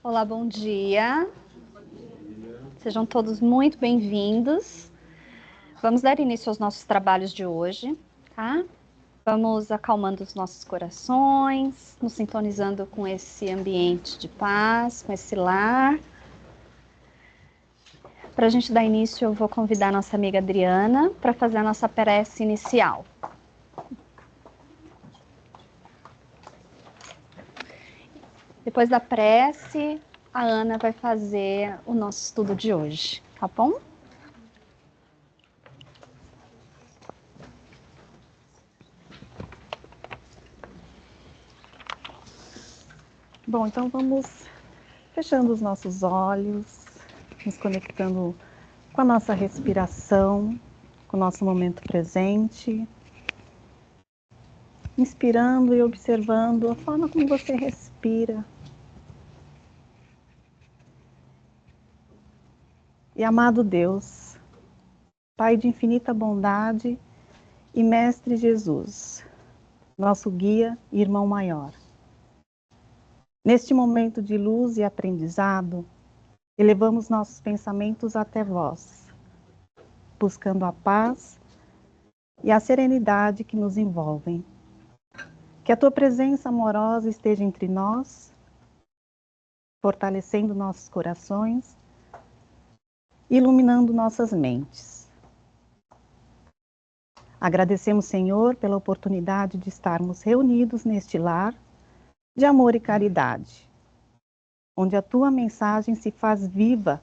Olá, bom dia. Sejam todos muito bem-vindos. Vamos dar início aos nossos trabalhos de hoje, tá? Vamos acalmando os nossos corações, nos sintonizando com esse ambiente de paz, com esse lar. Para a gente dar início, eu vou convidar a nossa amiga Adriana para fazer a nossa prece inicial. Depois da prece, a Ana vai fazer o nosso estudo de hoje, tá bom? Bom, então vamos fechando os nossos olhos, nos conectando com a nossa respiração, com o nosso momento presente, inspirando e observando a forma como você respira. E amado Deus, Pai de infinita bondade e Mestre Jesus, nosso guia e irmão maior. Neste momento de luz e aprendizado, elevamos nossos pensamentos até vós, buscando a paz e a serenidade que nos envolvem. Que a tua presença amorosa esteja entre nós, fortalecendo nossos corações, iluminando nossas mentes. Agradecemos, Senhor, pela oportunidade de estarmos reunidos neste lar de amor e caridade, onde a tua mensagem se faz viva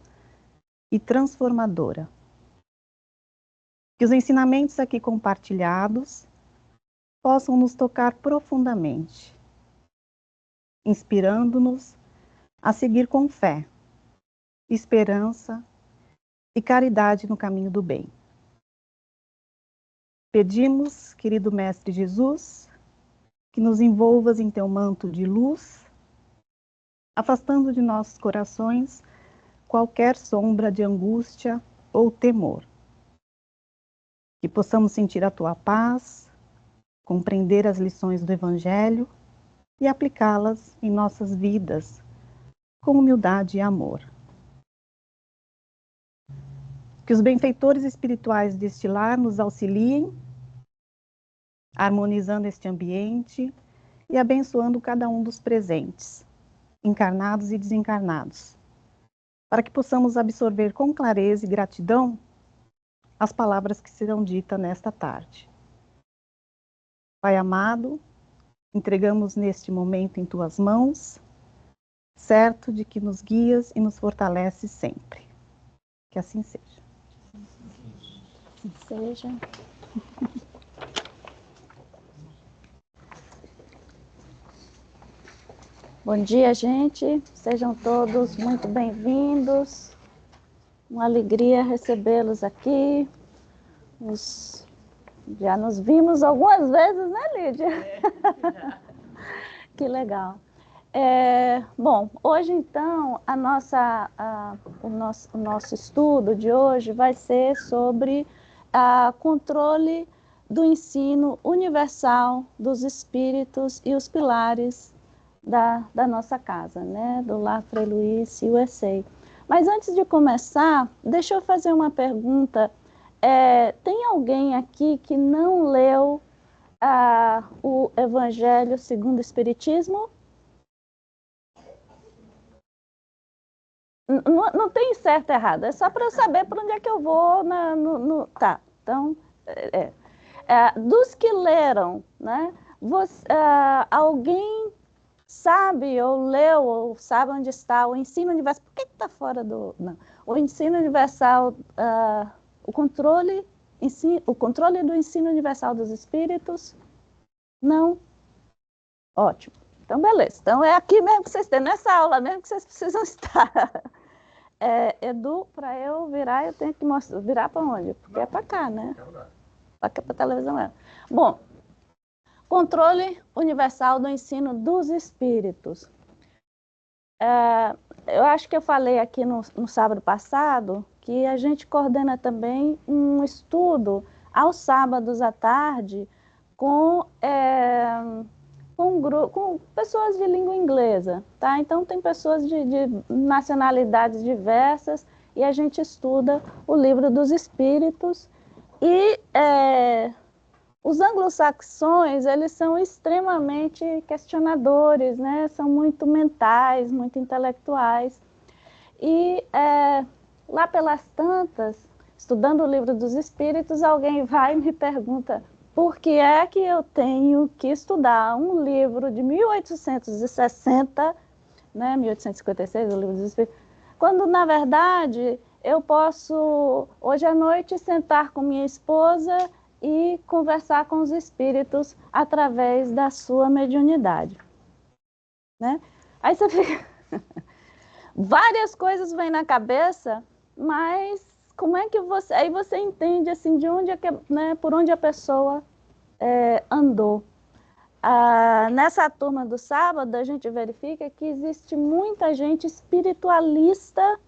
e transformadora. Que os ensinamentos aqui compartilhados possam nos tocar profundamente, inspirando-nos a seguir com fé, esperança e caridade no caminho do bem. Pedimos, querido Mestre Jesus, que nos envolvas em teu manto de luz, afastando de nossos corações qualquer sombra de angústia ou temor. Que possamos sentir a tua paz, compreender as lições do Evangelho e aplicá-las em nossas vidas com humildade e amor. Que os benfeitores espirituais deste lar nos auxiliem, harmonizando este ambiente e abençoando cada um dos presentes, encarnados e desencarnados, para que possamos absorver com clareza e gratidão as palavras que serão ditas nesta tarde. Pai amado, entregamos neste momento em tuas mãos, certo de que nos guias e nos fortaleces sempre. Que assim seja. Assim seja. Bom dia, gente. Sejam todos muito bem-vindos. Uma alegria recebê-los aqui. Já nos vimos algumas vezes, né, Lídia? Que legal. Bom, hoje então o nosso estudo de hoje vai ser sobre controle do ensino universal dos espíritos e os pilares da nossa casa, né? Do Lar Frei Luiz USA. Mas antes de começar, deixa eu fazer uma pergunta. Tem alguém aqui que não leu o Evangelho segundo o Espiritismo? Não tem certo e errado, é só para eu saber para onde é que eu vou. Tá, então, dos que leram, né, alguém sabe ou leu ou sabe onde está o ensino universal? Por que está fora do... Não. O ensino universal, o controle do ensino universal dos espíritos? Não? Ótimo. Então, beleza. Então, é aqui mesmo que vocês têm, nessa aula mesmo que vocês precisam estar. Edu, para eu virar, eu tenho que mostrar. Virar para onde? Porque é para cá, né? Para cá, para a televisão mesmo. Bom, controle universal do ensino dos espíritos. Eu acho que eu falei aqui no sábado passado que a gente coordena também um estudo aos sábados à tarde com com pessoas de língua inglesa, tá? Então tem pessoas de nacionalidades diversas e a gente estuda o livro dos Espíritos e os anglo-saxões, eles são extremamente questionadores, né? São muito mentais, muito intelectuais. E lá pelas tantas, estudando o livro dos Espíritos, alguém vai e me pergunta por que é que eu tenho que estudar um livro de 1860, né? 1856, o livro dos Espíritos, quando, na verdade, eu posso, hoje à noite, sentar com minha esposa e conversar com os espíritos através da sua mediunidade, né? Aí você fica... Várias coisas vêm na cabeça, mas como é que você... Aí você entende, assim, de onde né, por onde a pessoa andou. Nessa turma do sábado, a gente verifica que existe muita gente espiritualista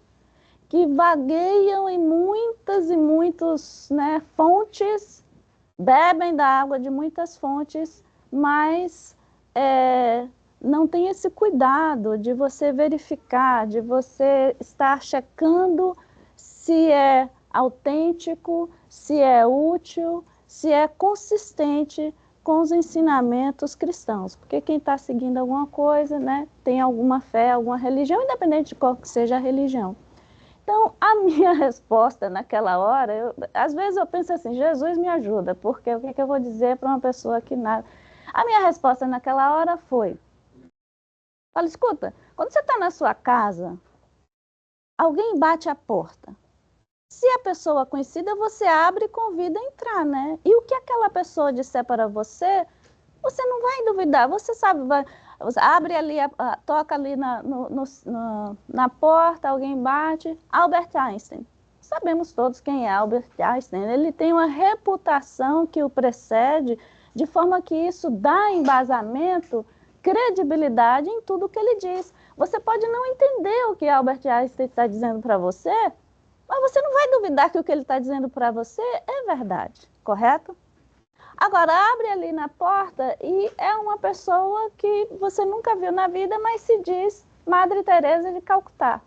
que vagueiam em muitas e muitas, né, fontes, bebem da água de muitas fontes, mas não tem esse cuidado de você verificar, de você estar checando se é autêntico, se é útil, se é consistente com os ensinamentos cristãos. Porque quem está seguindo alguma coisa, né, tem alguma fé, alguma religião, independente de qual que seja a religião. Então, a minha resposta naquela hora, às vezes eu penso assim, Jesus me ajuda, porque o que eu vou dizer para uma pessoa que nada... A minha resposta naquela hora foi, fala, escuta, quando você está na sua casa, alguém bate a porta. Se a pessoa é conhecida, você abre e convida a entrar, né? E o que aquela pessoa disser para você, você não vai duvidar, você sabe, você abre ali, toca ali na porta, alguém bate. Albert Einstein. Sabemos todos quem é Albert Einstein. Ele tem uma reputação que o precede, de forma que isso dá embasamento, credibilidade em tudo que ele diz. Você pode não entender o que Albert Einstein está dizendo para você, mas você não vai duvidar que o que ele está dizendo para você é verdade, correto? Agora, abre ali na porta e é uma pessoa que você nunca viu na vida, mas se diz Madre Teresa de Calcutá.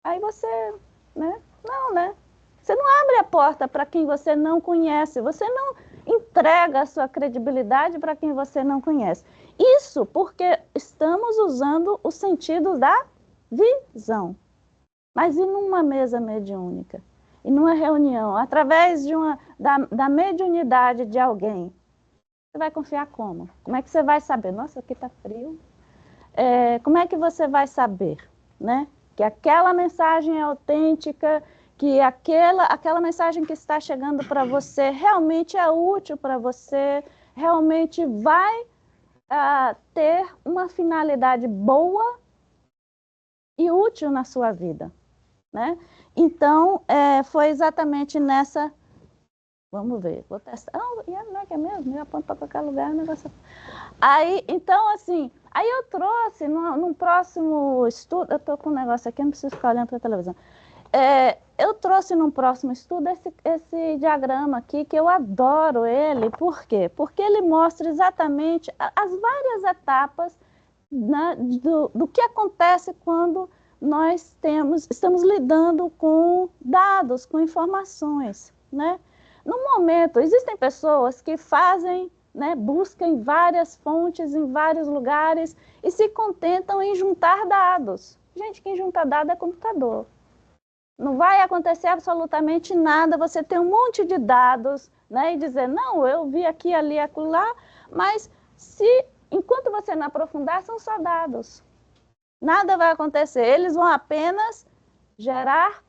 Aí você, né? Não, né? Você não abre a porta para quem você não conhece, você não entrega a sua credibilidade para quem você não conhece. Isso porque estamos usando o sentido da visão. Mas e numa mesa mediúnica? E numa reunião, através da mediunidade de alguém? Você vai confiar como? Como é que você vai saber? Nossa, aqui está frio. Como é que você vai saber, né? Que aquela mensagem é autêntica, que aquela mensagem que está chegando para você realmente é útil para você, realmente vai ter uma finalidade boa e útil na sua vida, né? Então, foi exatamente nessa... Vamos ver, vou testar. Não é que é mesmo? Eu aponto para qualquer lugar, o negócio... Aí, então, assim, aí eu trouxe num próximo estudo... Eu estou com um negócio aqui, não preciso ficar olhando para a televisão. Eu trouxe num próximo estudo esse diagrama aqui, que eu adoro ele. Por quê? Porque ele mostra exatamente as várias etapas, né, do que acontece quando nós estamos lidando com dados, com informações, né? No momento, existem pessoas que fazem, né, buscam em várias fontes, em vários lugares, e se contentam em juntar dados. Gente, quem junta dado é computador. Não vai acontecer absolutamente nada, você tem um monte de dados, né, e dizer, não, eu vi aqui, ali, acolá, mas enquanto você não aprofundar, são só dados. Nada vai acontecer, eles vão apenas gerar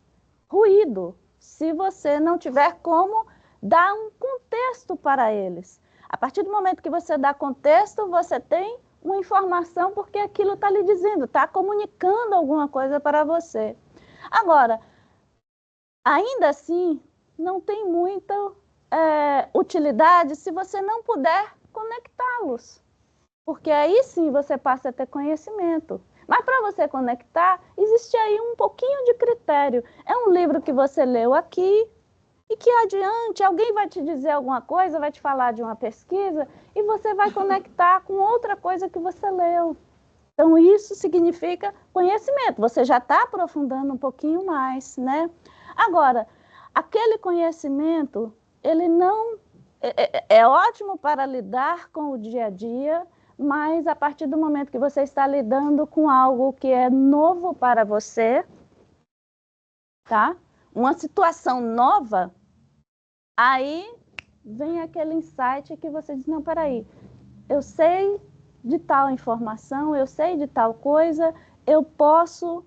ruído, se você não tiver como dar um contexto para eles. A partir do momento que você dá contexto, você tem uma informação, porque aquilo está lhe dizendo, está comunicando alguma coisa para você. Agora, ainda assim, não tem muita utilidade se você não puder conectá-los. Porque aí sim você passa a ter conhecimento. Mas para você conectar, existe aí um pouquinho de critério. É um livro que você leu aqui, E que adiante alguém vai te dizer alguma coisa, vai te falar de uma pesquisa, e você vai conectar com outra coisa que você leu. Então, isso significa conhecimento. Você já está aprofundando um pouquinho mais, né? Agora, aquele conhecimento, ele não... É ótimo para lidar com o dia a dia, mas a partir do momento que você está lidando com algo que é novo para você, tá? Uma situação nova, aí vem aquele insight que você diz, não, peraí, eu sei de tal informação, eu sei de tal coisa, eu posso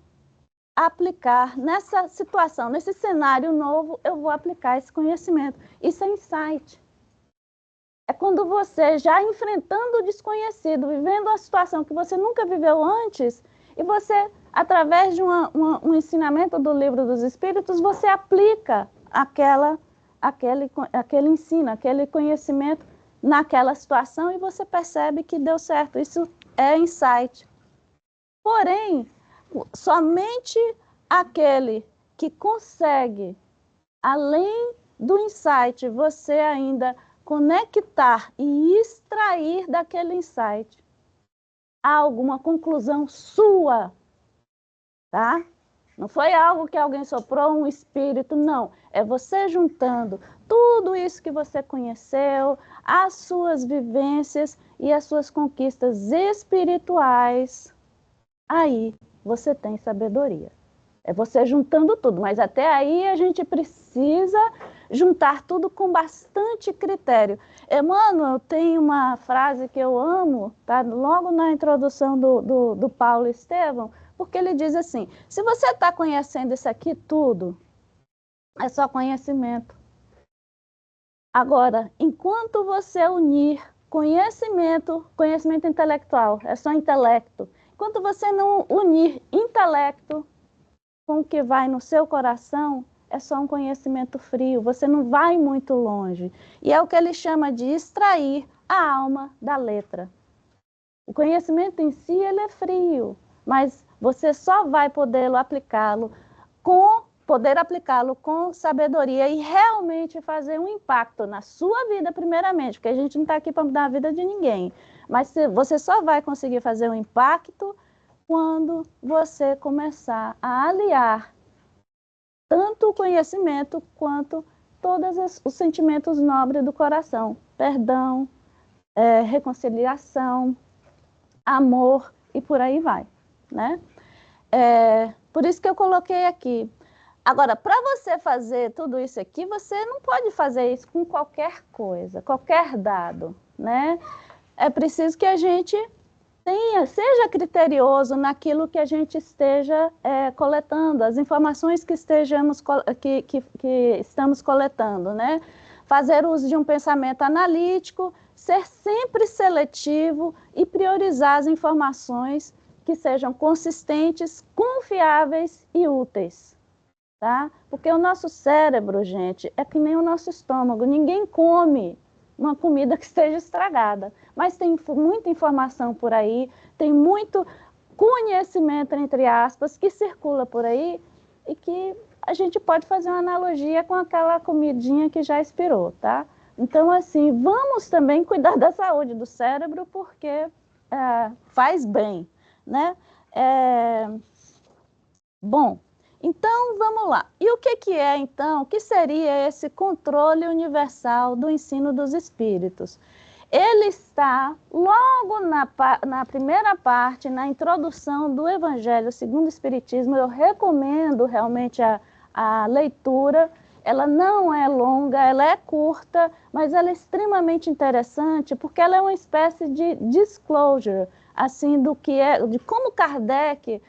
aplicar nessa situação, nesse cenário novo, eu vou aplicar esse conhecimento. Isso é insight. É quando você, já enfrentando o desconhecido, vivendo uma situação que você nunca viveu antes, e você, através de um ensinamento do Livro dos Espíritos, você aplica aquele ensino, aquele conhecimento naquela situação e você percebe que deu certo. Isso é insight. Porém, somente aquele que consegue, além do insight, você ainda conectar e extrair daquele insight alguma conclusão sua, tá? Não foi algo que alguém soprou, um espírito, não. É você juntando tudo isso que você conheceu, as suas vivências e as suas conquistas espirituais. Aí você tem sabedoria. É você juntando tudo, mas até aí a gente precisa juntar tudo com bastante critério. Emmanuel tem uma frase que eu amo, tá? Logo na introdução do Paulo Estevam, porque ele diz assim, se você está conhecendo isso aqui tudo, é só conhecimento. Agora, enquanto você unir conhecimento intelectual, é só intelecto, enquanto você não unir intelecto com o que vai no seu coração, é só um conhecimento frio, você não vai muito longe. E é o que ele chama de extrair a alma da letra. O conhecimento em si, ele é frio, mas você só vai poder aplicá-lo com sabedoria e realmente fazer um impacto na sua vida primeiramente, porque a gente não está aqui para mudar a vida de ninguém, mas você só vai conseguir fazer um impacto quando você começar a aliar tanto o conhecimento quanto todos os sentimentos nobres do coração. Perdão, reconciliação, amor e por aí vai, né? Por isso que eu coloquei aqui. Agora, para você fazer tudo isso aqui, você não pode fazer isso com qualquer coisa, qualquer dado, né? É preciso que a gente seja criterioso naquilo que a gente esteja coletando, as informações que estamos coletando, né? Fazer uso de um pensamento analítico, ser sempre seletivo e priorizar as informações que sejam consistentes, confiáveis e úteis, tá? Porque o nosso cérebro, gente, é que nem o nosso estômago, ninguém come uma comida que esteja estragada. Mas tem muita informação por aí, tem muito conhecimento, entre aspas, que circula por aí e que a gente pode fazer uma analogia com aquela comidinha que já expirou, tá? Então, assim, vamos também cuidar da saúde do cérebro porque faz bem, né? Bom, então, vamos lá. E o que é, então, o que seria esse controle universal do ensino dos espíritos? Ele está logo na primeira parte, na introdução do Evangelho segundo o Espiritismo. Eu recomendo realmente a leitura. Ela não é longa, ela é curta, mas ela é extremamente interessante porque ela é uma espécie de disclosure, assim, de como Kardec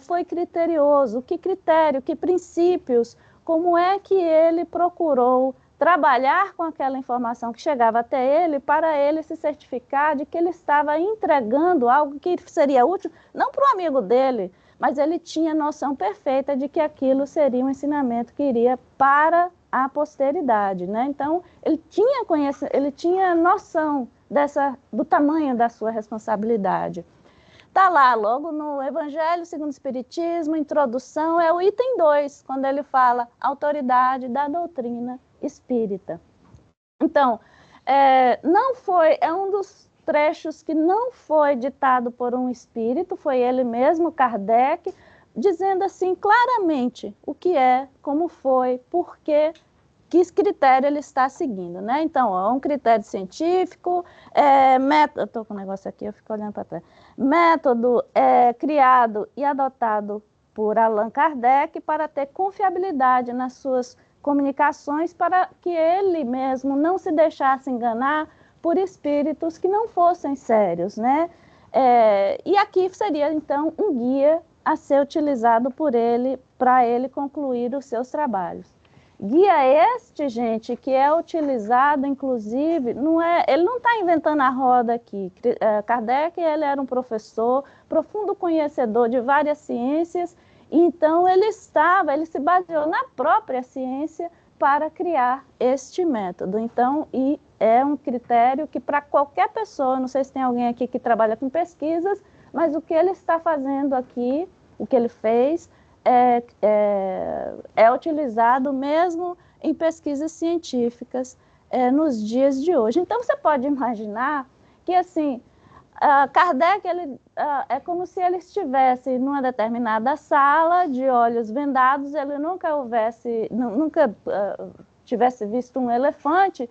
foi criterioso, que critério, que princípios, como é que ele procurou trabalhar com aquela informação que chegava até ele para ele se certificar de que ele estava entregando algo que seria útil, não para o amigo dele, mas ele tinha noção perfeita de que aquilo seria um ensinamento que iria para a posteridade, né? Então, ele tinha noção do tamanho da sua responsabilidade. Está lá, logo no Evangelho segundo o Espiritismo, introdução, é o item 2, quando ele fala autoridade da doutrina espírita. Então, não foi, é um dos trechos que não foi ditado por um espírito, foi ele mesmo, Kardec, dizendo assim claramente o que é, como foi, por quê, que critério ele está seguindo, né? Então, é um critério científico, método, eu estou com um negócio aqui, eu fico olhando para trás, método criado e adotado por Allan Kardec para ter confiabilidade nas suas comunicações, para que ele mesmo não se deixasse enganar por espíritos que não fossem sérios, né? E aqui seria, então, um guia a ser utilizado por ele, para ele concluir os seus trabalhos. Guia este, gente, que é utilizado, inclusive, ele não está inventando a roda aqui. Kardec, ele era um professor, profundo conhecedor de várias ciências, então ele se baseou na própria ciência para criar este método. Então, e é um critério que para qualquer pessoa, não sei se tem alguém aqui que trabalha com pesquisas, mas o que ele está fazendo aqui, o que ele fez, é utilizado mesmo em pesquisas científicas nos dias de hoje. Então, você pode imaginar que, assim, Kardec, é como se ele estivesse numa determinada sala, de olhos vendados, ele nunca tivesse visto um elefante,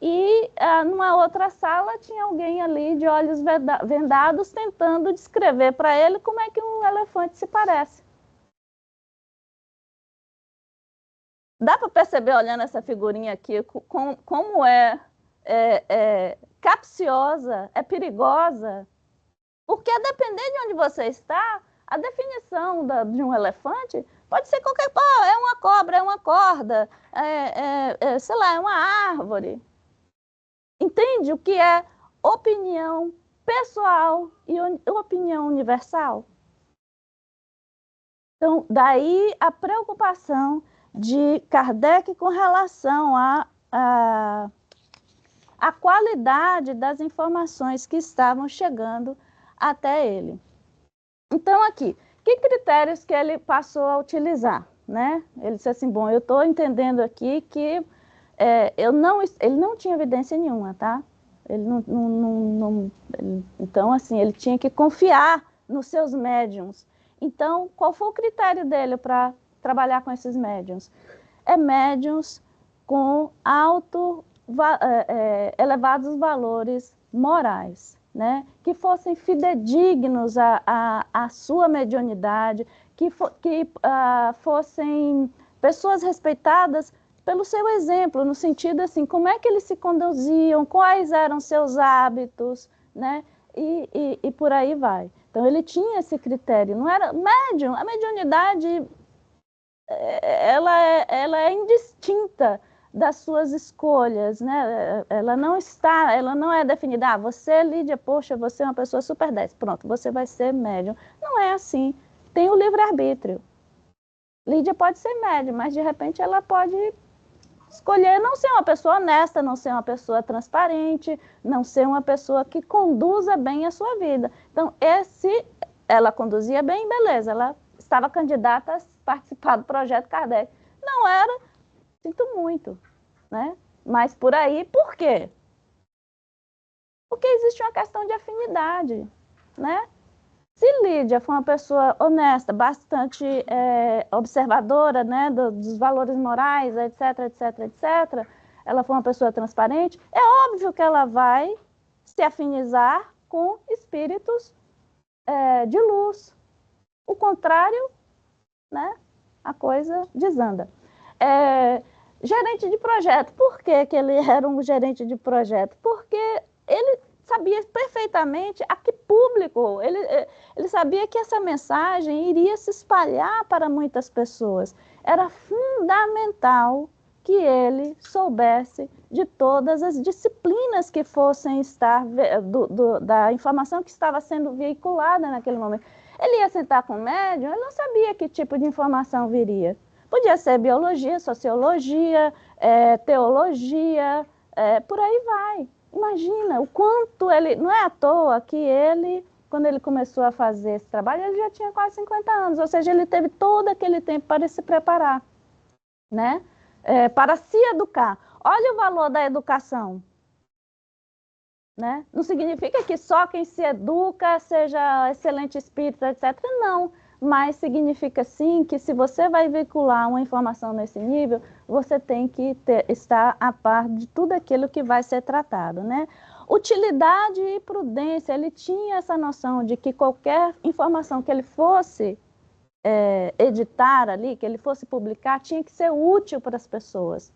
e numa outra sala tinha alguém ali de olhos vendados tentando descrever para ele como é que um elefante se parece. Dá para perceber, olhando essa figurinha aqui, como é capciosa, é perigosa, porque a depender de onde você está, a definição de um elefante pode ser qualquer coisa, é uma cobra, é uma corda, sei lá, é uma árvore. Entende o que é opinião pessoal e opinião universal? Então, daí a preocupação de Kardec com relação à qualidade das informações que estavam chegando até ele. Então, aqui, que critérios que ele passou a utilizar, né? Ele disse assim, bom, eu estou entendendo aqui que ele não tinha evidência nenhuma, tá? Então, assim, ele tinha que confiar nos seus médiums. Então, qual foi o critério dele para trabalhar com esses médiums? Médiums com elevados valores morais, né? Que fossem fidedignos à sua mediunidade, que fossem pessoas respeitadas pelo seu exemplo, no sentido assim, como é que eles se conduziam, quais eram seus hábitos, né? E por aí vai. Então, ele tinha esse critério, não era médium, a mediunidade ela é indistinta das suas escolhas, né? Ela não é definida, você, Lídia, poxa, você é uma pessoa super 10, pronto, você vai ser médium. Não é assim, tem o livre-arbítrio. Lídia pode ser médium, mas de repente ela pode escolher não ser uma pessoa honesta, não ser uma pessoa transparente, não ser uma pessoa que conduza bem a sua vida. Então, ela conduzia bem, beleza, ela estava candidata a participar do projeto Kardec. Não era, sinto muito, né? Mas por aí, por quê? Porque existe uma questão de afinidade, né? Se Lídia foi uma pessoa honesta, bastante observadora, né, dos valores morais, etc, etc, etc, ela foi uma pessoa transparente, é óbvio que ela vai se afinizar com espíritos de luz. O contrário, né, a coisa desanda. Gerente de projeto. Por que ele era um gerente de projeto? Porque ele sabia perfeitamente a que público, ele sabia que essa mensagem iria se espalhar para muitas pessoas. Era fundamental que ele soubesse de todas as disciplinas que fossem estar, da informação que estava sendo veiculada naquele momento. Ele ia sentar com o médium, ele não sabia que tipo de informação viria. Podia ser biologia, sociologia, teologia, por aí vai. Imagina o quanto ele... Não é à toa que ele, quando ele começou a fazer esse trabalho, ele já tinha quase 50 anos, ou seja, ele teve todo aquele tempo para se preparar, né? para se educar. Olha o valor da educação. Né? Não significa que só quem se educa seja excelente espírito, etc. Não, mas significa sim que se você vai vincular uma informação nesse nível, você tem que estar a par de tudo aquilo que vai ser tratado, né? Utilidade e prudência, ele tinha essa noção de que qualquer informação que ele fosse editar ali, que ele fosse publicar, tinha que ser útil para as pessoas.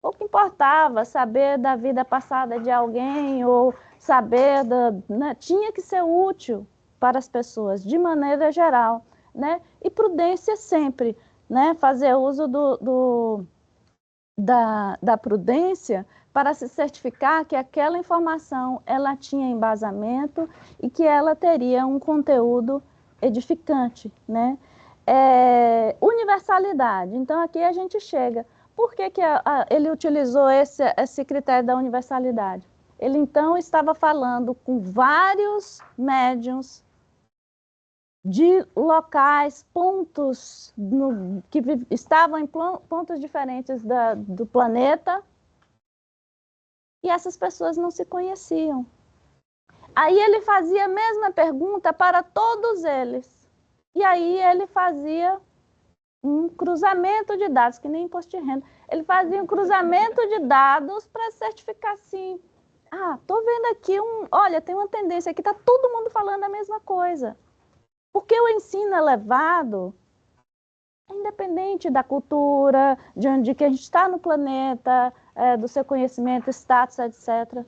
Pouco importava saber da vida passada de alguém ou saber né? Tinha que ser útil para as pessoas, de maneira geral, né? E prudência sempre, né? Fazer uso da prudência para se certificar que aquela informação ela tinha embasamento e que ela teria um conteúdo edificante, né? Universalidade. Então aqui a gente chega. Por que ele utilizou esse critério da universalidade? Ele, então, estava falando com vários médiuns de locais, pontos que estavam em pontos diferentes do planeta, e essas pessoas não se conheciam. Aí ele fazia a mesma pergunta para todos eles. E aí ele fazia um cruzamento de dados, que nem imposto de renda. Ele fazia um cruzamento de dados para certificar assim. Tô vendo aqui olha, tem uma tendência aqui, tá todo mundo falando a mesma coisa. Porque o ensino elevado é independente da cultura, de onde que a gente está no planeta, do seu conhecimento, status, etc.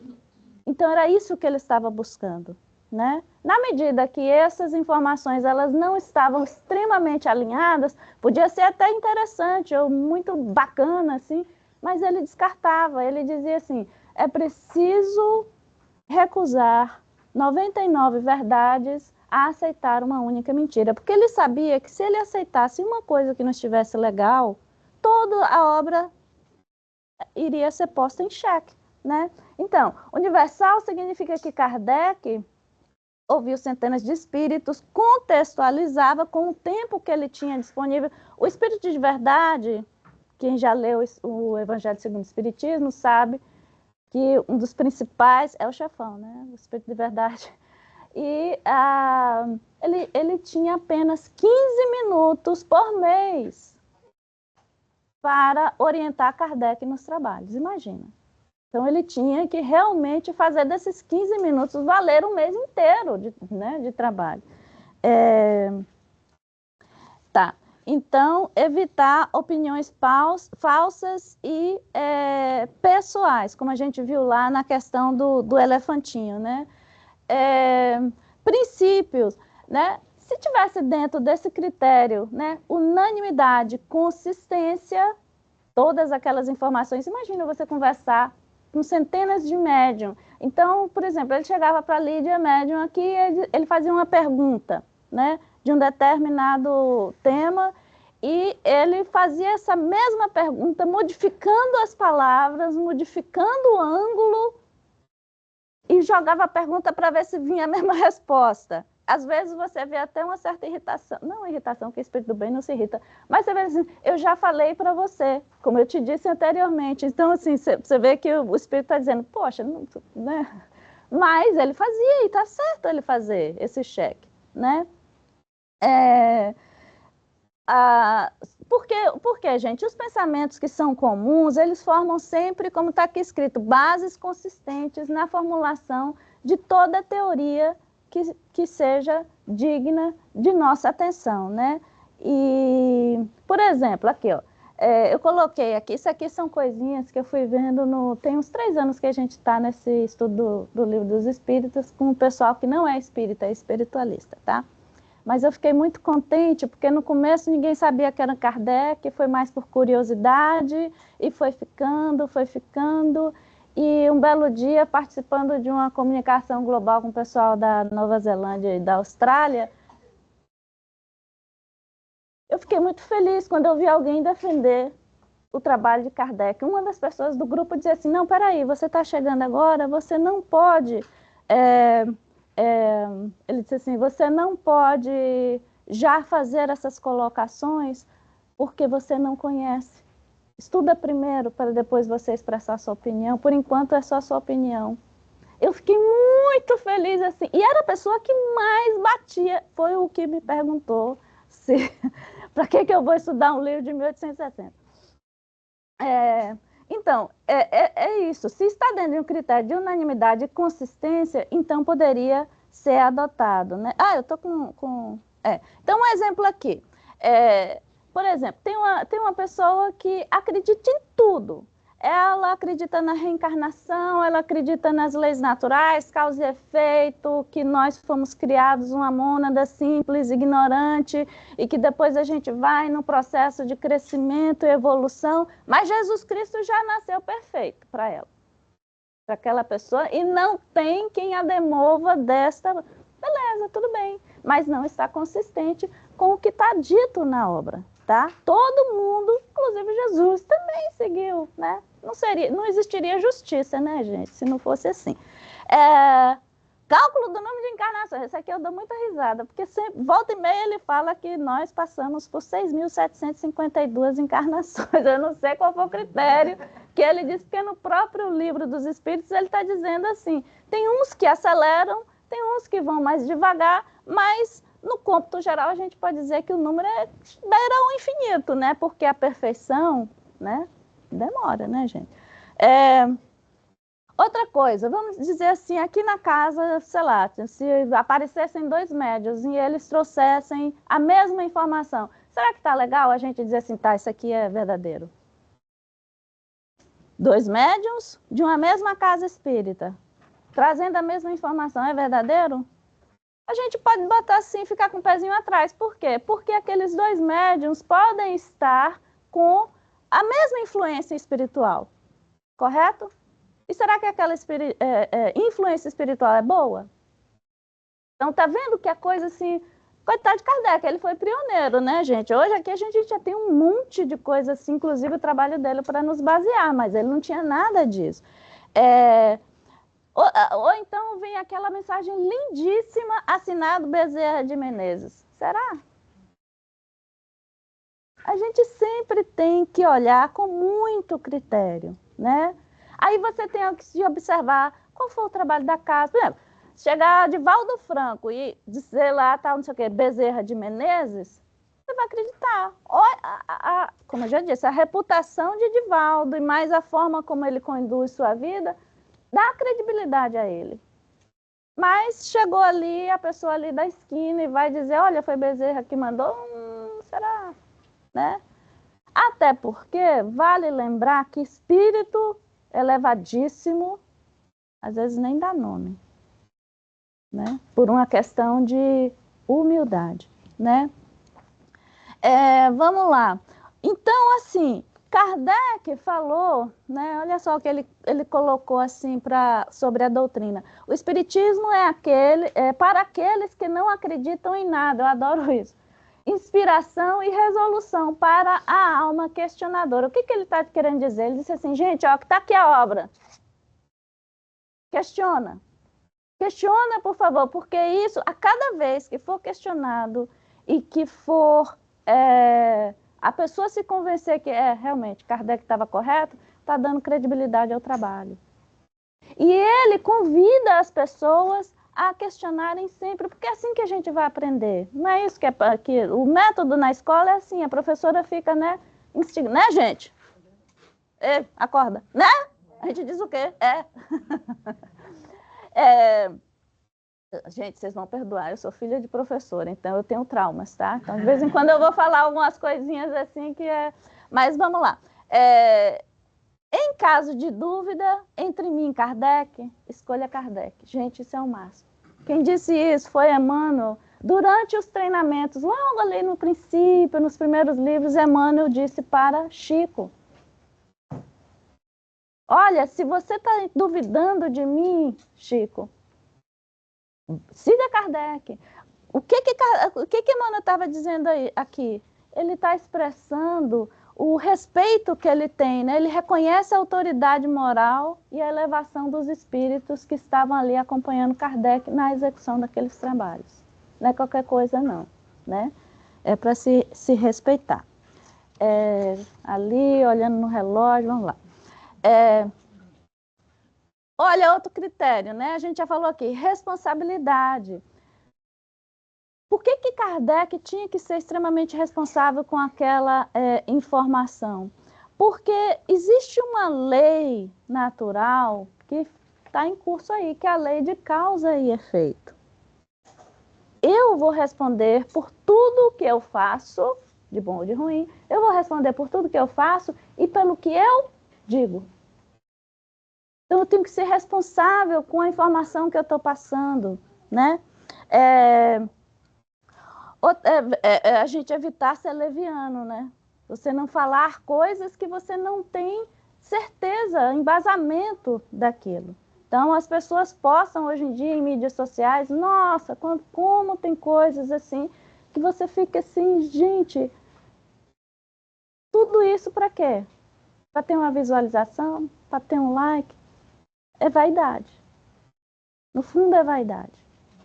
Então era isso que ele estava buscando. Né? Na medida que essas informações elas não estavam extremamente alinhadas, podia ser até interessante ou muito bacana, assim, mas ele descartava, ele dizia assim, é preciso recusar 99 verdades a aceitar uma única mentira, porque ele sabia que se ele aceitasse uma coisa que não estivesse legal, toda a obra iria ser posta em xeque, né? Então, universal significa que Kardec ouviu centenas de espíritos, contextualizava com o tempo que ele tinha disponível. O espírito de verdade, quem já leu o Evangelho segundo o Espiritismo, sabe que um dos principais é o chefão, né? O espírito de verdade. E ele tinha apenas 15 minutos por mês para orientar Kardec nos trabalhos, imagina. Então, ele tinha que realmente fazer desses 15 minutos valer um mês inteiro de trabalho. Tá. Então, evitar opiniões falsas e pessoais, como a gente viu lá na questão do elefantinho, né? Princípios, né? Se tivesse dentro desse critério, né? Unanimidade, consistência, todas aquelas informações. Imagina você conversar com centenas de médium. Então, por exemplo, ele chegava para a Lídia médium aqui, ele fazia uma pergunta, né, de um determinado tema, e ele fazia essa mesma pergunta, modificando as palavras, modificando o ângulo, e jogava a pergunta para ver se vinha a mesma resposta. Às vezes você vê até uma certa irritação, não irritação, que o espírito do bem não se irrita, mas você vê assim, eu já falei para você, como eu te disse anteriormente. Então, assim, você vê que o espírito está dizendo, poxa, não, né? Mas ele fazia, e está certo ele fazer esse cheque, né? Porque, gente, os pensamentos que são comuns, eles formam sempre, como está aqui escrito, bases consistentes na formulação de toda teoria que seja digna de nossa atenção, né? E, por exemplo, aqui, ó, eu coloquei aqui, isso aqui são coisinhas que eu fui vendo, tem uns 3 anos que a gente está nesse estudo do Livro dos Espíritos com o pessoal que não é espírita, é espiritualista, tá? Mas eu fiquei muito contente, porque no começo ninguém sabia que era Kardec, foi mais por curiosidade, e foi ficando, e um belo dia, participando de uma comunicação global com o pessoal da Nova Zelândia e da Austrália, eu fiquei muito feliz quando eu vi alguém defender o trabalho de Kardec. Uma das pessoas do grupo dizia assim, não, peraí, você está chegando agora, você não pode... ele disse assim, você não pode já fazer essas colocações porque você não conhece. Estuda primeiro para depois você expressar sua opinião. Por enquanto é só sua opinião. Eu fiquei muito feliz assim. E era a pessoa que mais batia. Foi o que me perguntou se para que eu vou estudar um livro de 1860. Então, é isso. Se está dentro de um critério de unanimidade e consistência, então poderia ser adotado, né? Eu estou com... Então, um exemplo aqui. Por exemplo, tem uma pessoa que acredita em tudo. Ela acredita na reencarnação, ela acredita nas leis naturais, causa e efeito, que nós fomos criados uma mônada simples, ignorante, e que depois a gente vai no processo de crescimento e evolução. Mas Jesus Cristo já nasceu perfeito para ela, para aquela pessoa, e não tem quem a demova desta... Beleza, tudo bem, mas não está consistente com o que está dito na obra. Tá? Todo mundo, inclusive Jesus, também seguiu, né? Não existiria justiça, né, gente, se não fosse assim. Cálculo do número de encarnações, esse aqui eu dou muita risada, porque sempre, volta e meia ele fala que nós passamos por 6.752 encarnações. Eu não sei qual foi o critério que ele disse, porque no próprio livro dos Espíritos ele está dizendo assim, tem uns que aceleram, tem uns que vão mais devagar, mas... No cômputo geral, a gente pode dizer que o número beira o infinito, né? Porque a perfeição, né? Demora, né, gente? Outra coisa, vamos dizer assim, aqui na casa, sei lá, se aparecessem 2 médiuns e eles trouxessem a mesma informação, será que tá legal a gente dizer assim, tá, isso aqui é verdadeiro? 2 médiuns de uma mesma casa espírita, trazendo a mesma informação, é verdadeiro? A gente pode botar assim e ficar com o pezinho atrás. Por quê? Porque aqueles 2 médiums podem estar com a mesma influência espiritual, correto? E será que aquela influência espiritual é boa? Então, tá vendo que a coisa assim... Coitado de Kardec, ele foi pioneiro, né, gente? Hoje aqui a gente já tem um monte de coisa assim, inclusive o trabalho dele para nos basear, mas ele não tinha nada disso. Ou então vem aquela mensagem lindíssima, assinado Bezerra de Menezes. Será? A gente sempre tem que olhar com muito critério, né? Aí você tem que observar qual foi o trabalho da casa. Por exemplo, chegar de Valdo Franco e dizer lá, tal, não sei o quê, Bezerra de Menezes, você vai acreditar. Como eu já disse, a reputação de Divaldo e mais a forma como ele conduz sua vida... dá credibilidade a ele. Mas chegou ali, a pessoa ali da esquina e vai dizer, olha, foi Bezerra que mandou, será? Né? Até porque vale lembrar que espírito elevadíssimo, às vezes nem dá nome, né? Por uma questão de humildade, né? Vamos lá. Então, assim... Kardec falou, né, olha só o que ele colocou assim sobre a doutrina. O espiritismo é para aqueles que não acreditam em nada, eu adoro isso. Inspiração e resolução para a alma questionadora. O que ele está querendo dizer? Ele disse assim, gente, ó, que está aqui a obra. Questiona. Questiona, por favor, porque isso, a cada vez que for questionado e que for... a pessoa se convencer que realmente Kardec estava correto, está dando credibilidade ao trabalho. E ele convida as pessoas a questionarem sempre, porque é assim que a gente vai aprender. Não é isso que o método na escola é assim, a professora fica, né, instigando, né, gente? Acorda, né? A gente diz o quê? Gente, vocês vão perdoar, eu sou filha de professora, então eu tenho traumas, tá? Então, de vez em quando eu vou falar algumas coisinhas assim que é... Mas vamos lá. Em caso de dúvida entre mim e Kardec, escolha Kardec. Gente, isso é o máximo. Quem disse isso foi Emmanuel. Durante os treinamentos, logo ali no princípio, nos primeiros livros, Emmanuel disse para Chico. Olha, se você está duvidando de mim, Chico, siga Kardec. O que Emmanuel estava dizendo aqui? Ele está expressando o respeito que ele tem, né? Ele reconhece a autoridade moral e a elevação dos espíritos que estavam ali acompanhando Kardec na execução daqueles trabalhos. Não é qualquer coisa, não, né? É para se respeitar. ali, olhando no relógio, vamos lá. Olha, outro critério, né? A gente já falou aqui, responsabilidade. Por que Kardec tinha que ser extremamente responsável com aquela informação? Porque existe uma lei natural que está em curso aí, que é a lei de causa e efeito. Eu vou responder por tudo que eu faço, de bom ou de ruim, eu vou responder por tudo que eu faço e pelo que eu digo. Então, eu tenho que ser responsável com a informação que eu estou passando, né? A gente evitar ser leviano, né? Você não falar coisas que você não tem certeza, embasamento daquilo. Então, as pessoas postam hoje em dia em mídias sociais, nossa, como tem coisas assim, que você fica assim, gente, tudo isso para quê? Para ter uma visualização, para ter um like? É vaidade. No fundo é vaidade,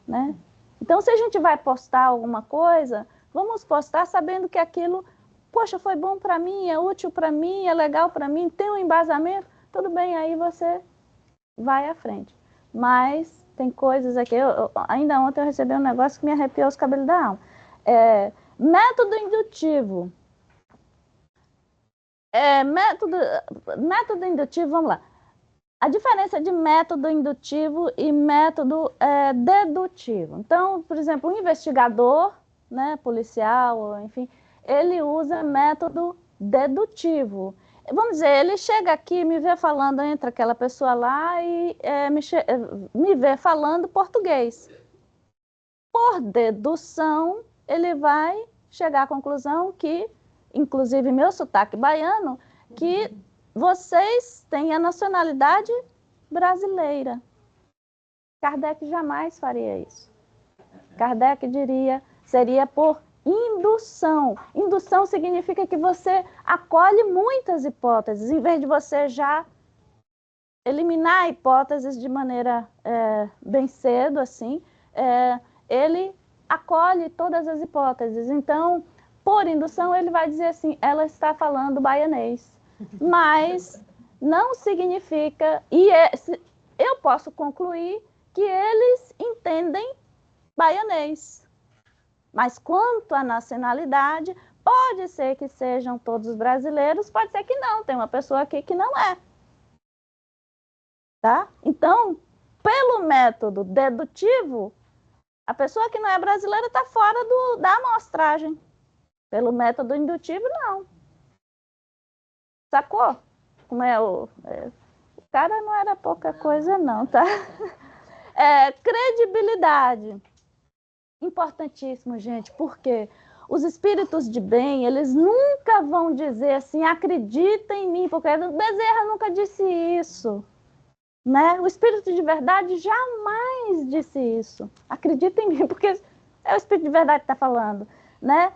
né? Então, se a gente vai postar alguma coisa, vamos postar sabendo que aquilo, poxa, foi bom para mim, é útil para mim, é legal para mim, tem um embasamento, tudo bem, aí você vai à frente. Mas tem coisas aqui, ainda ontem eu recebi um negócio que me arrepiou os cabelos da alma. Método indutivo. Método indutivo, vamos lá. A diferença de método indutivo e método dedutivo. Então, por exemplo, um investigador, né, policial, enfim, ele usa método dedutivo. Vamos dizer, ele chega aqui, me vê falando, entra aquela pessoa lá e me vê falando português. Por dedução, ele vai chegar à conclusão que, inclusive meu sotaque baiano, que vocês têm a nacionalidade brasileira. Kardec jamais faria isso. Kardec diria, seria por indução. Indução significa que você acolhe muitas hipóteses, em vez de você já eliminar hipóteses de maneira bem cedo, assim, ele acolhe todas as hipóteses. Então, por indução, ele vai dizer assim, ela está falando baianês. Mas não significa, eu posso concluir que eles entendem baianês. Mas quanto à nacionalidade, pode ser que sejam todos brasileiros, pode ser que não, tem uma pessoa aqui que não é. Tá? Então, pelo método dedutivo, a pessoa que não é brasileira está fora da amostragem. Pelo método indutivo, não. Sacou? Como é o cara não era pouca coisa, não, tá? Credibilidade. Importantíssimo, gente, porque os espíritos de bem, eles nunca vão dizer assim, acredita em mim, porque Bezerra nunca disse isso. Né? O espírito de verdade jamais disse isso. Acredita em mim, porque é o espírito de verdade que está falando. Né?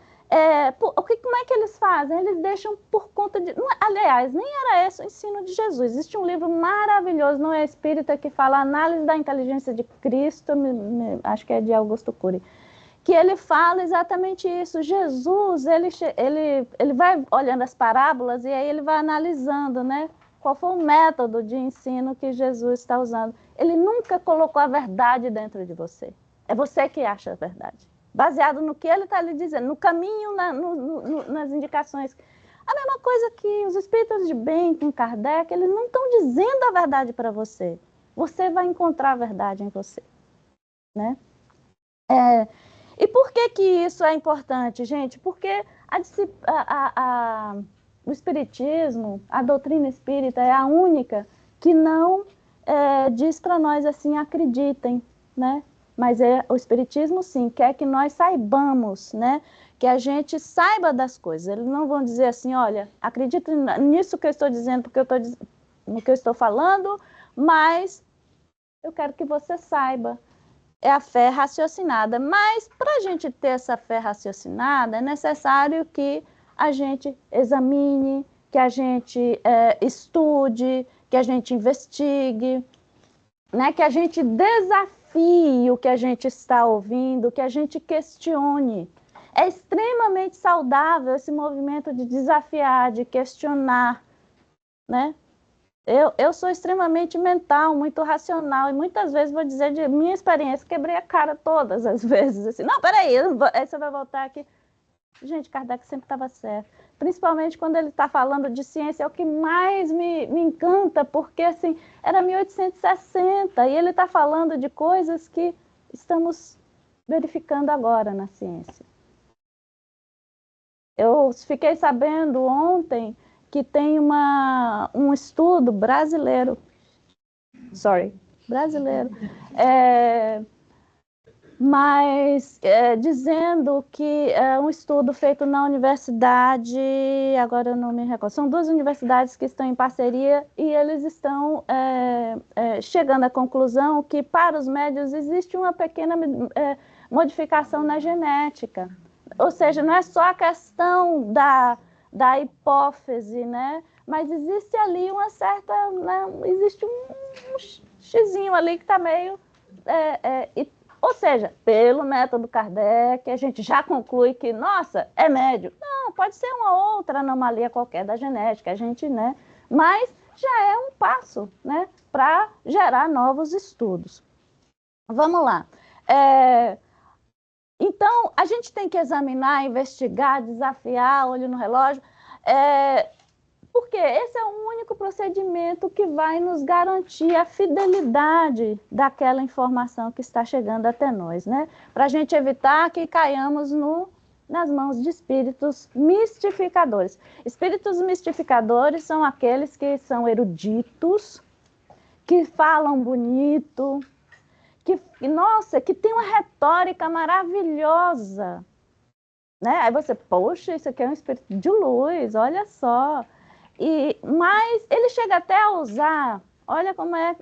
Como é que eles fazem? Eles deixam por conta de... aliás, nem era esse o ensino de Jesus. Existe um livro maravilhoso, não é espírita, que fala Análise da Inteligência de Cristo, acho que é de Augusto Cury, que ele fala exatamente isso. Jesus, ele vai olhando as parábolas e aí ele vai analisando, né? Qual foi o método de ensino que Jesus está usando. Ele nunca colocou a verdade dentro de você. É você que acha a verdade. Baseado no que ele está lhe dizendo, no caminho, nas indicações. A mesma coisa que os espíritos de bem com Kardec, eles não estão dizendo a verdade para você. Você vai encontrar a verdade em você. Né? E por que isso é importante, gente? Porque o espiritismo, a doutrina espírita é a única que não diz para nós assim, acreditem, né? Mas o espiritismo, sim, quer que nós saibamos, né? Que a gente saiba das coisas. Eles não vão dizer assim, olha, acredite nisso que eu estou dizendo, porque no que eu estou falando, mas eu quero que você saiba. É a fé raciocinada. Mas, para a gente ter essa fé raciocinada, é necessário que a gente examine, que a gente estude, que a gente investigue, né? Que a gente desafie o que a gente está ouvindo, que a gente questione. É extremamente saudável esse movimento de desafiar, de questionar, né? Eu sou extremamente mental, muito racional, e muitas vezes vou dizer de minha experiência, quebrei a cara todas as vezes, assim, não, peraí, aí você vai voltar aqui. Gente, Kardec sempre estava certo, principalmente quando ele está falando de ciência, é o que mais me encanta, porque, assim, era 1860, e ele está falando de coisas que estamos verificando agora na ciência. Eu fiquei sabendo ontem que tem um estudo brasileiro, mas dizendo que é um estudo feito na universidade, agora eu não me recordo, são duas universidades que estão em parceria e eles estão chegando à conclusão que para os médios existe uma pequena modificação na genética. Ou seja, não é só a questão da hipófise, né? Mas existe ali uma certa, né? Existe um xizinho ali que está meio... ou seja, pelo método Kardec, a gente já conclui que, nossa, é médio. Não, pode ser uma outra anomalia qualquer da genética, a gente, né? Mas já é um passo, né? Para gerar novos estudos. Vamos lá. Então, a gente tem que examinar, investigar, desafiar, olho no relógio, porque esse é o único procedimento que vai nos garantir a fidelidade daquela informação que está chegando até nós, né? Para a gente evitar que caiamos nas mãos de espíritos mistificadores. Espíritos mistificadores são aqueles que são eruditos, que falam bonito, que tem uma retórica maravilhosa, né? Aí você, poxa, isso aqui é um espírito de luz, olha só. Mas ele chega até a usar, olha como é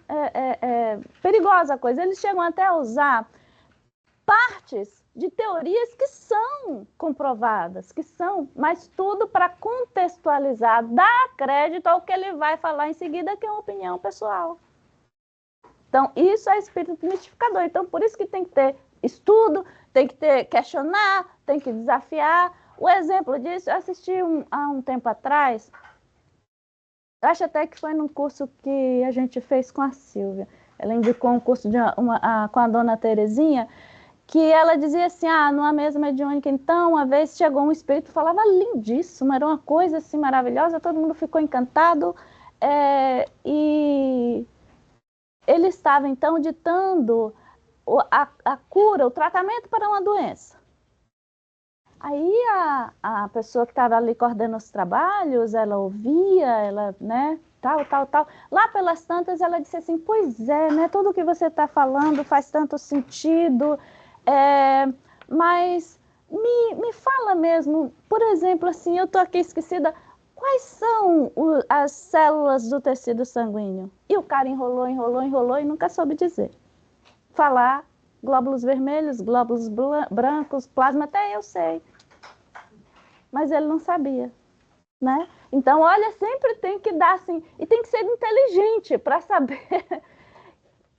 perigosa a coisa, eles chegam até a usar partes de teorias que são comprovadas, mas tudo para contextualizar, dar crédito ao que ele vai falar em seguida, que é uma opinião pessoal. Então, isso é espírito mistificador. Então, por isso que tem que ter estudo, tem que questionar, tem que desafiar. O exemplo disso, eu assisti há um tempo atrás, eu acho até que foi num curso que a gente fez com a Silvia. Ela indicou um curso com a dona Terezinha, que ela dizia assim, numa mesa mediúnica, então, uma vez chegou um espírito, falava lindíssimo, era uma coisa assim maravilhosa, todo mundo ficou encantado, e ele estava, então, ditando a cura, o tratamento para uma doença. Aí a pessoa que estava ali coordenando os trabalhos, ela ouvia, ela, né, tal. Lá pelas tantas, ela disse assim, pois é, né, tudo o que você está falando faz tanto sentido, mas me fala mesmo, por exemplo, assim, eu estou aqui esquecida, quais são as células do tecido sanguíneo? E o cara enrolou e nunca soube dizer. Falar glóbulos vermelhos, glóbulos brancos, plasma, até eu sei. Mas ele não sabia, né? Então, olha, sempre tem que dar assim, e tem que ser inteligente para saber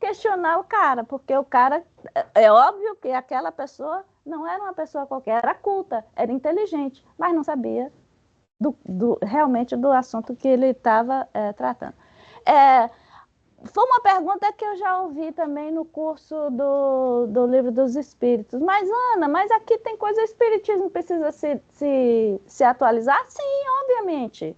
questionar o cara, porque o cara, é óbvio que aquela pessoa não era uma pessoa qualquer, era culta, era inteligente, mas não sabia realmente do assunto que ele estava tratando. Foi uma pergunta que eu já ouvi também no curso do Livro dos Espíritos. Mas, Ana, mas aqui tem coisa, o Espiritismo precisa se atualizar? Sim, obviamente.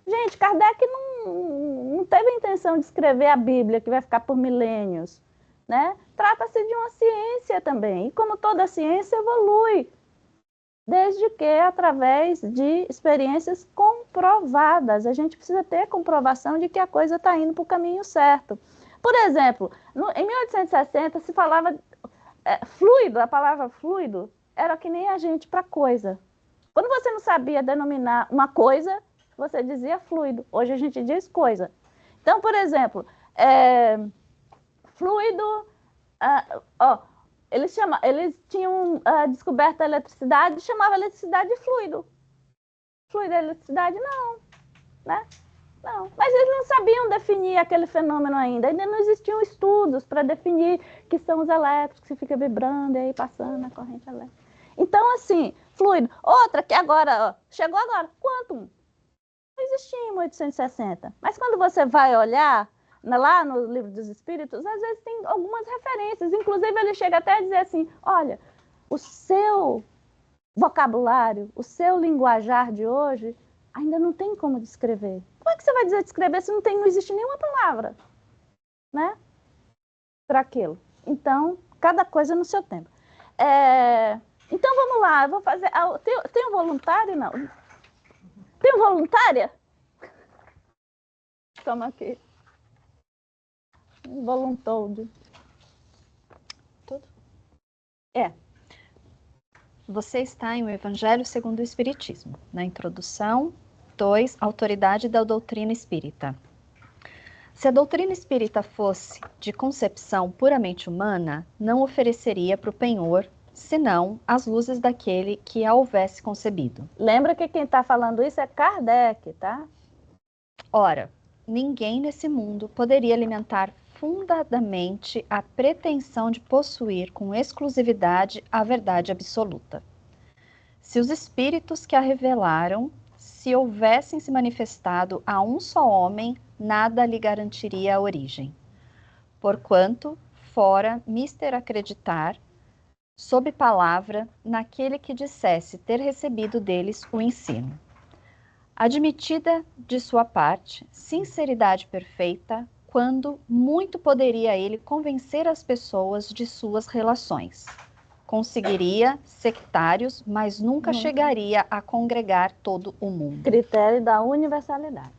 Gente, Kardec não teve a intenção de escrever a Bíblia, que vai ficar por milênios, né? Trata-se de uma ciência também. E como toda ciência evolui, desde que através de experiências comprovadas. A gente precisa ter comprovação de que a coisa está indo para o caminho certo. Por exemplo, em 1860 se falava fluido, a palavra fluido era que nem agente para coisa. Quando você não sabia denominar uma coisa, você dizia fluido. Hoje a gente diz coisa. Então, por exemplo, fluido... Eles tinham descoberto a eletricidade, chamavam a eletricidade de fluido. Fluido é eletricidade? Não, né? Não. Mas eles não sabiam definir aquele fenômeno ainda não existiam estudos para definir que são os elétricos que ficam vibrando e aí passando a corrente elétrica. Então, assim, fluido. Outra que agora, ó, chegou agora, quantum. Não existia em 1860. Mas quando você vai olhar lá no Livro dos Espíritos, às vezes tem algumas referências. Inclusive, ele chega até a dizer assim, olha, o seu vocabulário, o seu linguajar de hoje, ainda não tem como descrever. Como é que você vai dizer descrever se não existe nenhuma palavra, né, para aquilo? Então, cada coisa no seu tempo. Então, vamos lá, eu vou fazer... Tem um voluntário, não? Tem um voluntária? Toma aqui. Voluntório. Tudo? Você está em O Evangelho segundo o Espiritismo, na introdução 2, Autoridade da Doutrina Espírita. Se a doutrina espírita fosse de concepção puramente humana, não ofereceria para o penhor, senão as luzes daquele que a houvesse concebido. Lembra que quem está falando isso é Kardec, tá? Ora, ninguém nesse mundo poderia alimentar fundadamente a pretensão de possuir com exclusividade a verdade absoluta. Se os espíritos que a revelaram, se houvessem se manifestado a um só homem, nada lhe garantiria a origem. Porquanto, fora mister acreditar, sob palavra, naquele que dissesse ter recebido deles o ensino. Admitida de sua parte, sinceridade perfeita, quando muito poderia ele convencer as pessoas de suas relações. Conseguiria sectários, mas nunca chegaria a congregar todo o mundo. Critério da universalidade.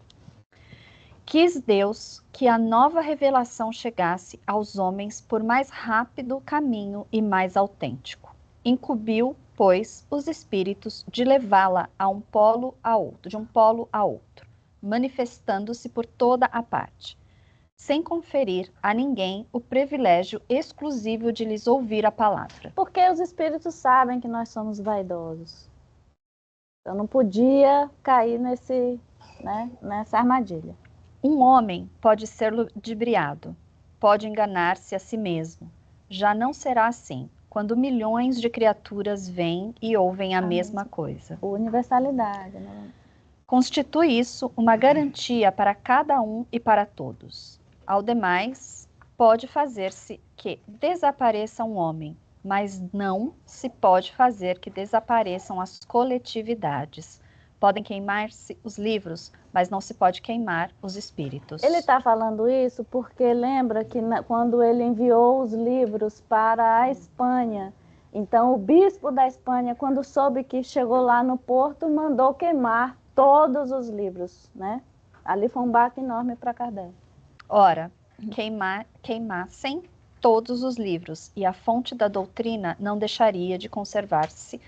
Quis Deus que a nova revelação chegasse aos homens por mais rápido caminho e mais autêntico. Incumbiu, pois, os espíritos de levá-la de um polo a outro, manifestando-se por toda a parte, sem conferir a ninguém o privilégio exclusivo de lhes ouvir a palavra. Porque os espíritos sabem que nós somos vaidosos. Eu não podia cair nessa armadilha. Um homem pode ser ludibriado, pode enganar-se a si mesmo. Já não será assim, quando milhões de criaturas veem e ouvem a mesma coisa. Universalidade, né? Constitui isso uma garantia para cada um e para todos. Ao demais, pode fazer-se que desapareça um homem, mas não se pode fazer que desapareçam as coletividades. Podem queimar-se os livros, mas não se pode queimar os espíritos. Ele está falando isso porque lembra que quando ele enviou os livros para a Espanha, então o bispo da Espanha, quando soube que chegou lá no porto, mandou queimar todos os livros, né? Ali foi um baque enorme para Kardec. Ora, queimassem todos os livros, e a fonte da doutrina não deixaria de conservar-se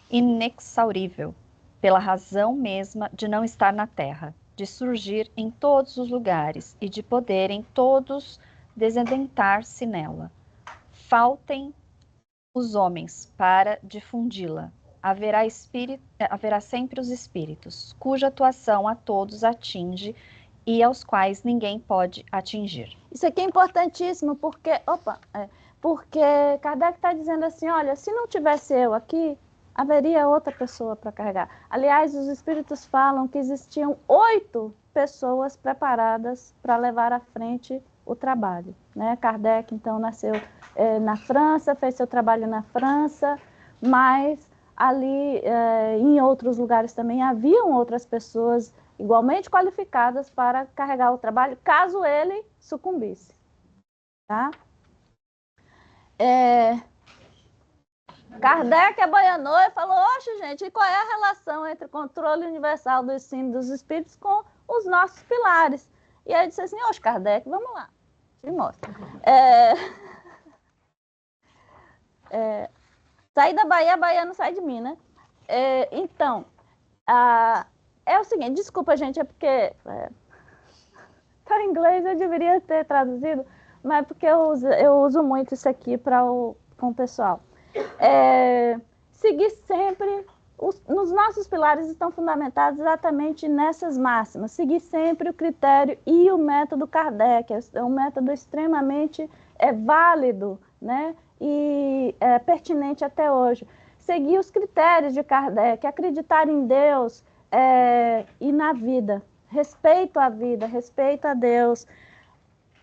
inexaurível, pela razão mesma de não estar na terra, de surgir em todos os lugares e de poderem todos desedentar-se nela. Faltem os homens para difundi-la. Haverá sempre os espíritos, cuja atuação a todos atinge e aos quais ninguém pode atingir. Isso aqui é importantíssimo, porque Kardec está dizendo assim, olha, se não tivesse eu aqui, haveria outra pessoa para carregar. Aliás, os espíritos falam que existiam 8 pessoas preparadas para levar à frente o trabalho, né? Kardec, então, nasceu na França, fez seu trabalho na França, mas ali, em outros lugares também, haviam outras pessoas igualmente qualificadas para carregar o trabalho, caso ele sucumbisse. Tá? Kardec aboianou e falou, oxe, gente, e qual é a relação entre o controle universal do ensino dos espíritos com os nossos pilares? E aí disse assim, oxe, Kardec, vamos lá, te mostro. Sair da Bahia, a Bahia não sai de mim, né? Então, é o seguinte, desculpa, gente, é porque tá em inglês, eu deveria ter traduzido, mas é porque eu uso muito isso aqui com o pessoal. Seguir sempre, nos nossos pilares estão fundamentados exatamente nessas máximas, seguir sempre o critério e o método Kardec, é um método extremamente válido, né, e pertinente até hoje. seguir os critérios de Kardec, acreditar em Deus e na vida, respeito à vida, respeito a Deus.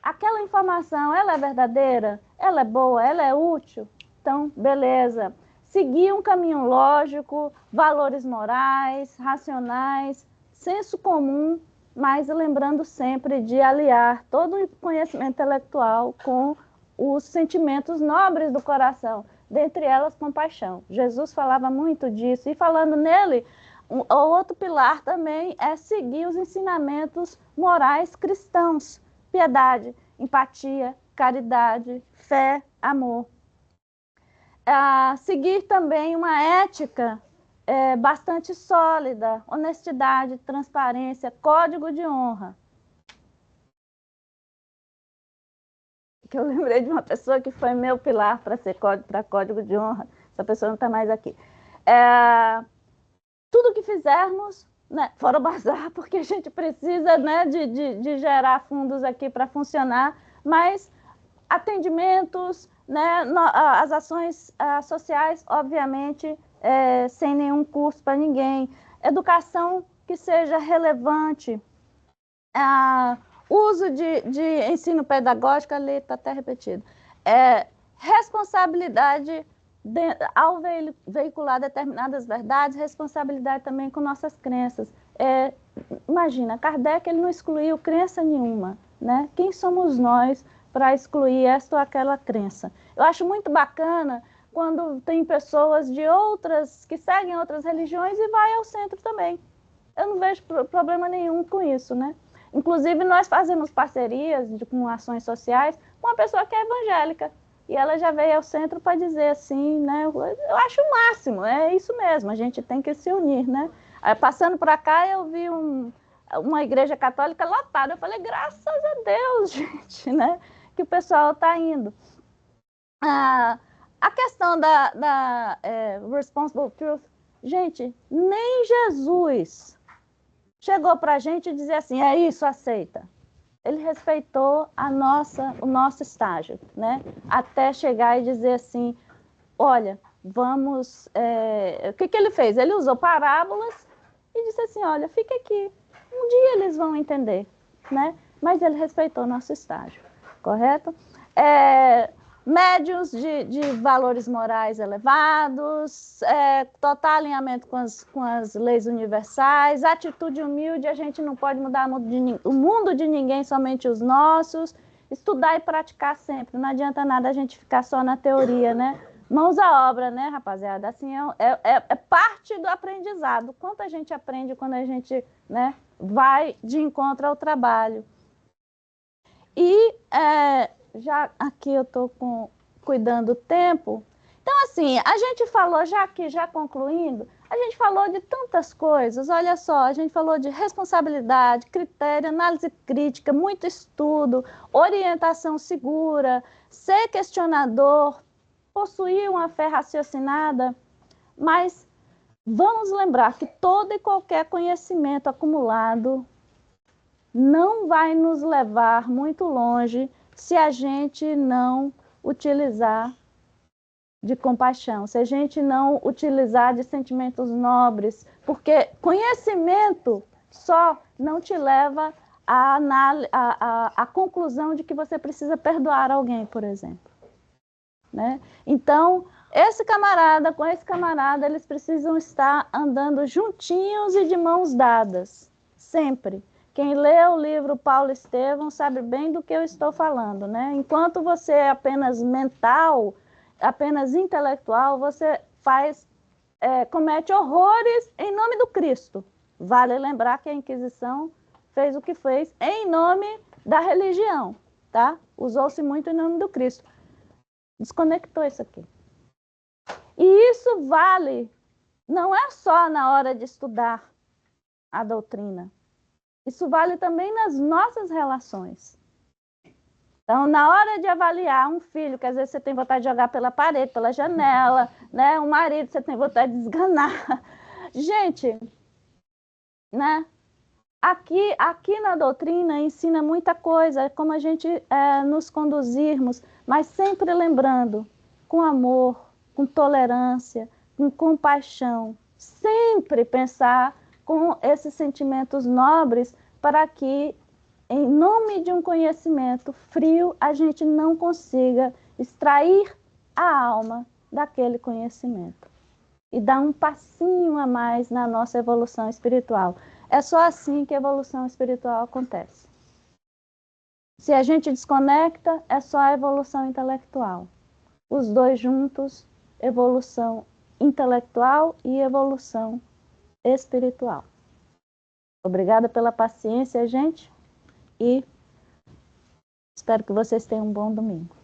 Aquela informação, ela é verdadeira? Ela é boa? Ela é útil? Então, beleza. Seguir um caminho lógico, valores morais, racionais, senso comum, mas lembrando sempre de aliar todo o conhecimento intelectual com os sentimentos nobres do coração, dentre elas compaixão. Jesus falava muito disso, e falando nele, o outro pilar também é seguir os ensinamentos morais cristãos, piedade, empatia, caridade, fé, amor. Seguir também uma ética bastante sólida, honestidade, transparência, código de honra. Que eu lembrei de uma pessoa que foi meu pilar para código de honra. Essa pessoa não está mais aqui. Tudo que fizermos, né, fora o bazar, porque a gente precisa, né, de gerar fundos aqui para funcionar, mas atendimentos, né, as ações sociais, obviamente, sem nenhum custo para ninguém. Educação que seja relevante. Uso de ensino pedagógico, ali está até repetido. Responsabilidade ao veicular determinadas verdades, responsabilidade também com nossas crenças. Imagina, Kardec ele não excluiu crença nenhuma, né? Quem somos nós para excluir esta ou aquela crença? Eu acho muito bacana quando tem pessoas de outras, que seguem outras religiões e vai ao centro também. Eu não vejo problema nenhum com isso, né? Inclusive, nós fazemos parcerias com ações sociais com uma pessoa que é evangélica. E ela já veio ao centro para dizer assim, né? Eu acho o máximo, é isso mesmo, a gente tem que se unir, né? Passando para cá, eu vi uma igreja católica lotada. Eu falei, graças a Deus, gente, né? Que o pessoal está indo. A questão da Responsible Truth, gente, nem Jesus chegou para a gente e dizer assim, é isso, aceita. Ele respeitou o nosso estágio, né? Até chegar e dizer assim, olha, vamos... O que ele fez? Ele usou parábolas e disse assim, olha, fica aqui. Um dia eles vão entender, né? Mas ele respeitou o nosso estágio, correto? Médios de valores morais elevados, total alinhamento com as leis universais, atitude humilde, a gente não pode mudar o mundo de ninguém, somente os nossos, estudar e praticar sempre, não adianta nada a gente ficar só na teoria, né? Mãos à obra, né, rapaziada? Assim, é parte do aprendizado, quanto a gente aprende quando a gente, né, vai de encontro ao trabalho. E... já aqui eu estou cuidando do tempo. Então, assim, a gente falou, já concluindo, a gente falou de tantas coisas, olha só, a gente falou de responsabilidade, critério, análise crítica, muito estudo, orientação segura, ser questionador, possuir uma fé raciocinada, mas vamos lembrar que todo e qualquer conhecimento acumulado não vai nos levar muito longe se a gente não utilizar de compaixão, se a gente não utilizar de sentimentos nobres, porque conhecimento só não te leva à conclusão de que você precisa perdoar alguém, por exemplo, né? Então, esse camarada com esse camarada, eles precisam estar andando juntinhos e de mãos dadas, sempre. Quem lê o livro Paulo Estevão sabe bem do que eu estou falando, né? Enquanto você é apenas mental, apenas intelectual, você comete horrores em nome do Cristo. Vale lembrar que a Inquisição fez o que fez em nome da religião, tá? Usou-se muito em nome do Cristo. Desconectou isso aqui. E isso vale, não é só na hora de estudar a doutrina. Isso vale também nas nossas relações. Então, na hora de avaliar um filho, que às vezes você tem vontade de jogar pela parede, pela janela, né? Um marido, você tem vontade de esganar. Gente, né? Aqui na doutrina ensina muita coisa, como a gente nos conduzirmos, mas sempre lembrando, com amor, com tolerância, com compaixão, sempre pensar com esses sentimentos nobres para que, em nome de um conhecimento frio, a gente não consiga extrair a alma daquele conhecimento e dar um passinho a mais na nossa evolução espiritual. É só assim que a evolução espiritual acontece. Se a gente desconecta, é só a evolução intelectual. Os dois juntos, evolução intelectual e evolução espiritual. Obrigada pela paciência, gente, e espero que vocês tenham um bom domingo.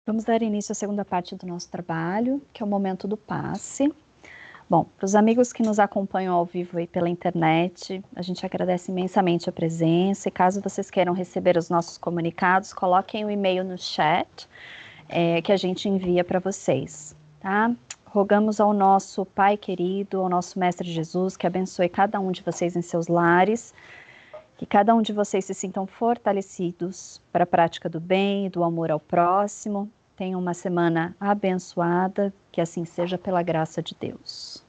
Vamos dar início à segunda parte do nosso trabalho, que é o momento do passe. Bom, para os amigos que nos acompanham ao vivo aí pela internet, a gente agradece imensamente a presença, e caso vocês queiram receber os nossos comunicados, coloquem o e-mail no chat, que a gente envia para vocês, tá? Rogamos ao nosso Pai querido, ao nosso Mestre Jesus, que abençoe cada um de vocês em seus lares, que cada um de vocês se sintam fortalecidos para a prática do bem e do amor ao próximo. Tenham uma semana abençoada, que assim seja pela graça de Deus.